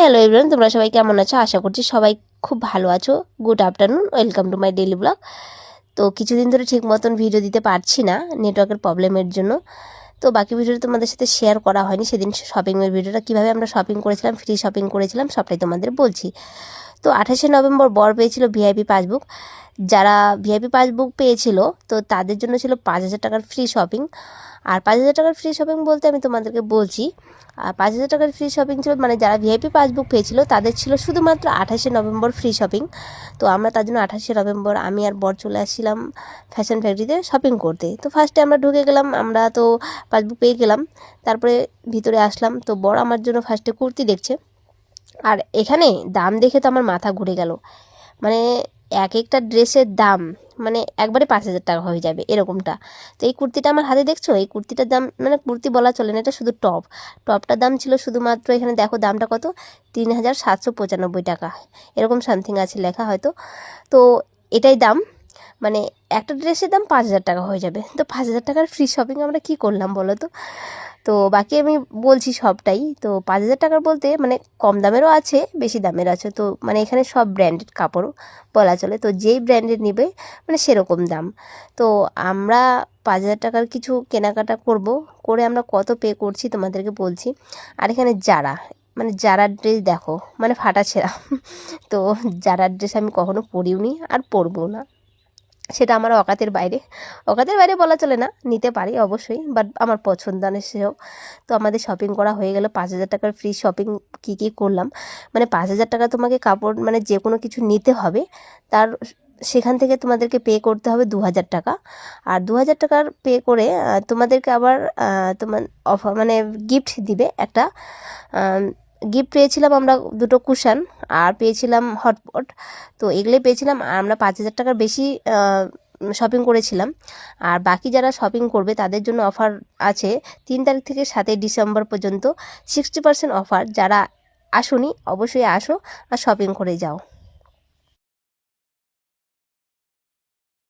Hello everyone, তোমরা সবাই কেমন আছো? আশা করছি সবাই খুব ভালো আছো। Good afternoon, welcome to my daily blog. তো কিছুদিন ধরে ঠিক মতন ভিডিও দিতে পারছি না নেটওয়ার্কের প্রবলেমের জন্য। তো বাকি ভিডিওটা তোমাদের সাথে শেয়ার করা হয়নি। সেদিন শপিংয়ের ভিডিওটা কীভাবে আমরা শপিং করেছিলাম, ফ্রি শপিং করেছিলাম, সবটাই তোমাদের বলছি। তো 28শে নভেম্বর বর পেয়েছিল ভিআইপি পাসবুক। যারা ভিআইপি পাসবুক পেয়েছিল তো তাদের জন্য ছিল 5,000 টাকার ফ্রি শপিং। আর 5,000 টাকার ফ্রি শপিং বলতে আমি তোমাদেরকে বলছি, আর 5,000 টাকার ফ্রি শপিং ছিল মানে যারা ভিআইপি পাসবুক পেয়েছিল তাদের ছিল শুধুমাত্র 28শে নভেম্বর ফ্রি শপিং। তো আমরা তার জন্য 28শে নভেম্বর আমি আর বর চলে আসছিলাম ফ্যাশন ফ্যাক্টরিতে শপিং করতে। তো ফার্স্টে আমরা ঢুকে গেলাম, আমরা তো পাসবুক পেয়ে গেলাম। তারপরে ভিতরে আসলাম, তো বর আমার জন্য ফার্স্টে কুর্তি দেখছে। আর এখানে দাম দেখে তো আমার মাথা ঘুরে গেল। মানে এক একটা ড্রেসের দাম মানে একবারে 5,000 টাকা হয়ে যাবে এরকমটা। তো এই কুর্তিটা আমার হাতে দেখছো, এই কুর্তিটার দাম মানে কুর্তি বলা চলে না, এটা শুধু টপটার দাম ছিল শুধুমাত্র, এখানে দেখো দামটা কত, 3,795 টাকা এরকম সামথিং আছে লেখা হয়তো। তো এটাই দাম, মানে একটা ড্রেসের দাম 5,000 টাকা হয়ে যাবে। তো 5,000 টাকার ফ্রি শপিং আমরা কী করলাম বলো তো। তো বাকি আমি বলছি সবটাই। তো 5,000 টাকার বলতে মানে কম দামেরও আছে, বেশি দামের আছে। তো মানে এখানে সব ব্র্যান্ডেড কাপড় বলা চলে, তো যেই ব্র্যান্ডের নেবে মানে সেরকম দাম। তো আমরা 5,000 টাকার কিছু কেনাকাটা করে আমরা কত পে করছি তোমাদেরকে বলছি। আর এখানে মানে যারা ড্রেস দেখো মানে ফাটা ছেঁড়া। তো যারা ড্রেস আমি কখনো পরিও নি আর পরবও না, সেটা আমার অকাতের বাইরে বলা চলে না, নিতে পারি অবশ্যই, বাট আমার পছন্দ না সেও। তো আমাদের শপিং করা হয়ে গেল। 5,000 টাকার ফ্রি শপিং কী কী করলাম, মানে 5,000 টাকা তোমাকে কাপড় মানে যে কোনো কিছু নিতে হবে, তার সেখান থেকে তোমাদেরকে পে করতে হবে 2,000 টাকা। আর 2,000 টাকার পে করে তোমাদেরকে আবার তোমার অফার মানে গিফট দিবে একটা। গিফট পেয়েছিলাম আমরা দুটো কুশান, আর পেয়েছিলাম হটপট। তো এগুলোই পেয়েছিলাম। আর আমরা 5,000 টাকার বেশি শপিং করেছিলাম। আর বাকি যারা শপিং করবে তাদের জন্য অফার আছে 3 তারিখ থেকে 7 ডিসেম্বর পর্যন্ত 60% অফার। যারা আসোনি অবশ্যই আসো আর শপিং করে যাও।